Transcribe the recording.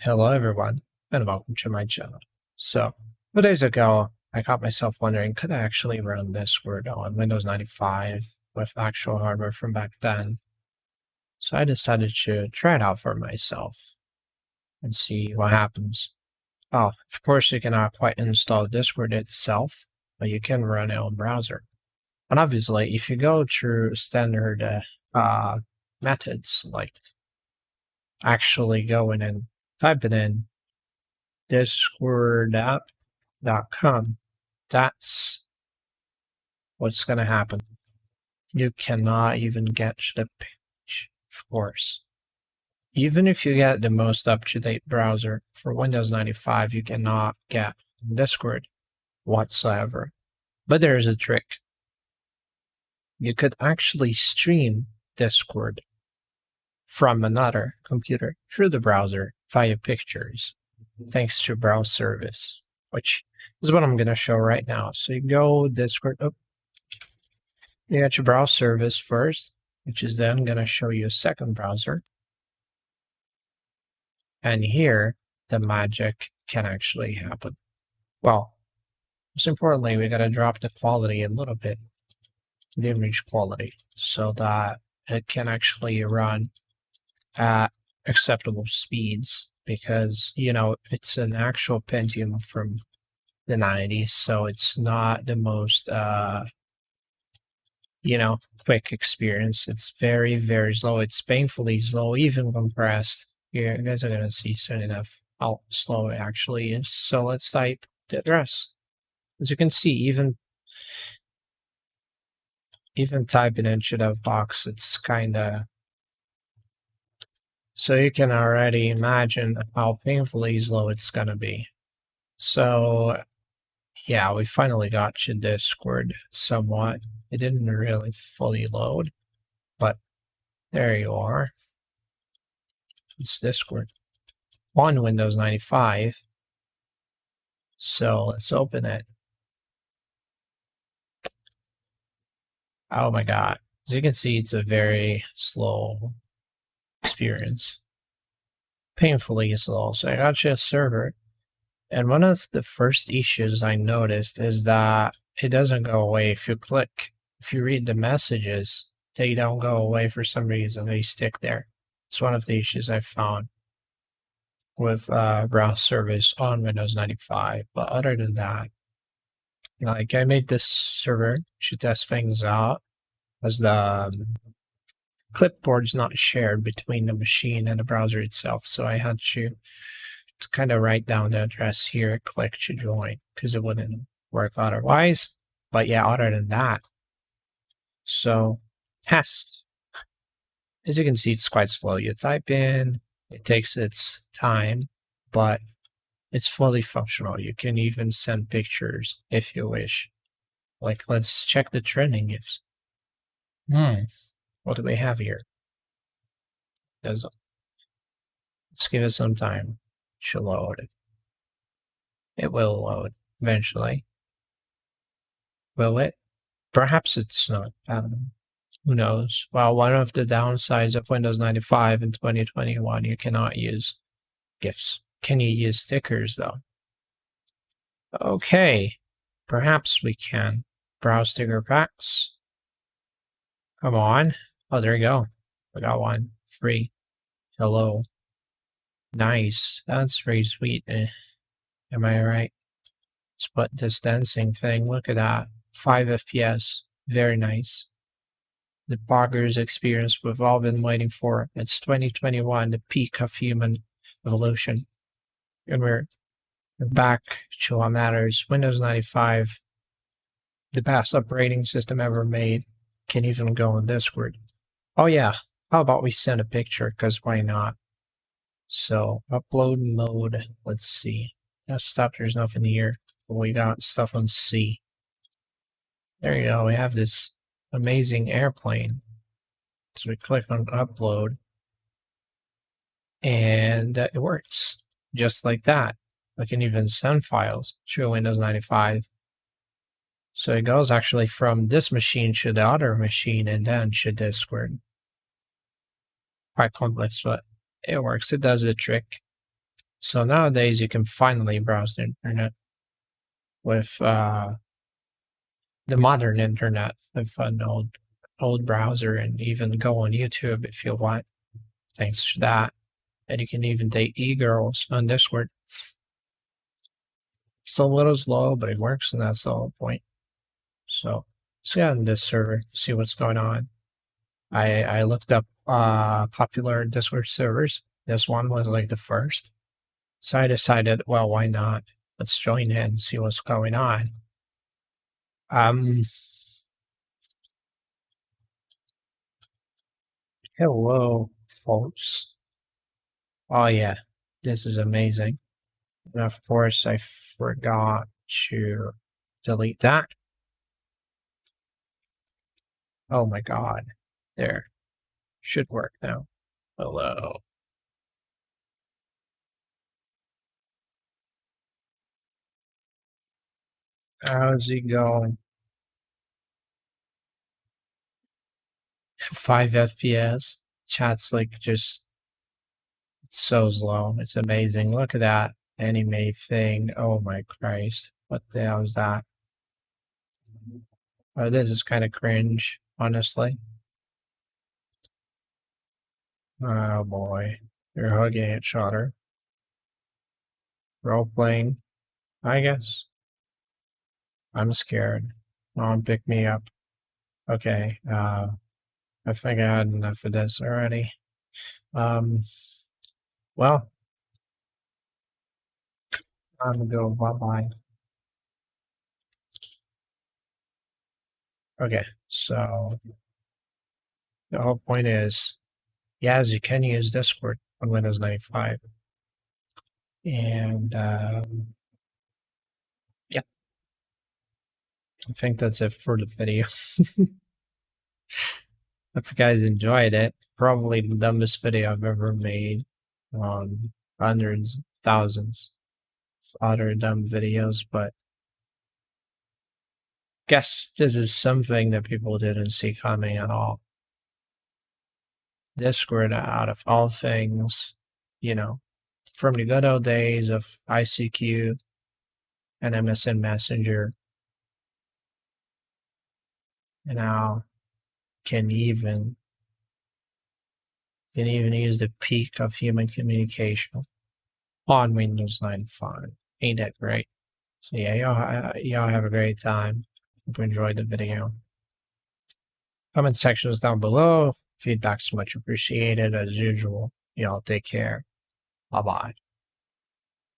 Hello everyone, and welcome to my channel. So, 2 days ago, I caught myself wondering, could I actually run Discord on Windows 95 with actual hardware from back then? So I decided to try it out for myself and see what happens. Oh, of course you cannot quite install Discord itself, but you can run it on browser. And obviously, if you go through standard methods, like actually going and typing in discordapp.com, that's what's going to happen. You cannot even get to the page, of course. Even if you get the most up-to-date browser for Windows 95, you cannot get Discord whatsoever. But there's a trick. You could actually stream Discord from another computer through the browser via pictures, thanks to browse service, which is what I'm going to show right now. So you go Discord, you got your browse service first, which is then going to show you a second browser. And here, the magic can actually happen. Well, most importantly, we got to drop the quality a little bit, the image quality, so that it can actually run at acceptable speeds, because, it's an actual Pentium from the 90s, so it's not the most, quick experience. It's very, very slow. It's painfully slow, even compressed. You guys are going to see soon enough how slow it actually is. So let's type the address. As you can see, even typing in should have box, it's kind of... So you can already imagine how painfully slow it's going to be. So yeah, we finally got to Discord somewhat. It didn't really fully load, but there you are. It's Discord on Windows 95. So let's open it. Oh my god. As you can see, it's a very slow experience. Painfully slow. So I got you a server. And one of the first issues I noticed is that it doesn't go away if you click. If you read the messages, they don't go away for some reason. They stick there. It's one of the issues I found with browse service on Windows 95. But other than that, like, I made this server to test things out, as the clipboard's not shared between the machine and the browser itself. So I had to kind of write down the address here, click to join, because it wouldn't work otherwise. But yeah, other than that, so test. As you can see, it's quite slow. You type in, it takes its time, but it's fully functional. You can even send pictures if you wish. Like, let's check the trending GIFs. What do we have here? Let's give it some time to load. It will load eventually. Will it? Perhaps it's not. Who knows? Well, one of the downsides of Windows 95 in 2021, you cannot use GIFs. Can you use stickers, though? Okay, perhaps we can. Browse sticker packs. Come on. Oh, there you go. We got one. Free. Hello. Nice. That's very sweet. Am I right? Let's put this dancing thing. Look at that. 5 FPS. Very nice. The Poggers experience we've all been waiting for. It's 2021, the peak of human evolution. And we're back to what matters. Windows 95, the best operating system ever made, can even go on Discord. Oh yeah, how about we send a picture, because why not? So, upload mode, let's see. Desktop, there's nothing here, but we got stuff on C. There you go, we have this amazing airplane. So we click on upload, and it works just like that. We can even send files through Windows 95. So it goes actually from this machine to the other machine and then to Discord. Quite complex, but it works. It does the trick. So nowadays you can finally browse the internet with the modern internet with an old browser, and even go on YouTube if you want. Thanks to that, and you can even date e-girls on Discord. It's a little slow, but it works, and that's the whole point. So let's get on this server, see what's going on. I looked up popular Discord servers. This one was like the first. So I decided, well, why not? Let's join in and see what's going on. Hello, folks. Oh yeah, this is amazing. And of course, I forgot to delete that. Oh my god. There. Should work now. Hello. How's it going? 5 FPS. Chat's like just it's so slow. It's amazing. Look at that anime thing. Oh my Christ. What the hell is that? Oh, this is kind of cringe, honestly. Oh boy. You're hugging each other. Role playing, I guess. I'm scared. Mom, pick me up. Okay, I think I had enough of this already. Well, I'm gonna go bye-bye. Okay, so the whole point is, yes, you can use Discord on Windows 95. And yeah, I think that's it for the video. If you guys enjoyed it, probably the dumbest video I've ever made. Hundreds, thousands of other dumb videos, but guess this is something that people didn't see coming at all. Discord, out of all things, you know, from the good old days of ICQ and MSN Messenger, and now can even use the peak of human communication on Windows 95. Ain't that great? So yeah, y'all have a great time. Hope you enjoyed the video. Comment section is down below. Feedback's much appreciated as usual. Y'all take care. Bye-bye.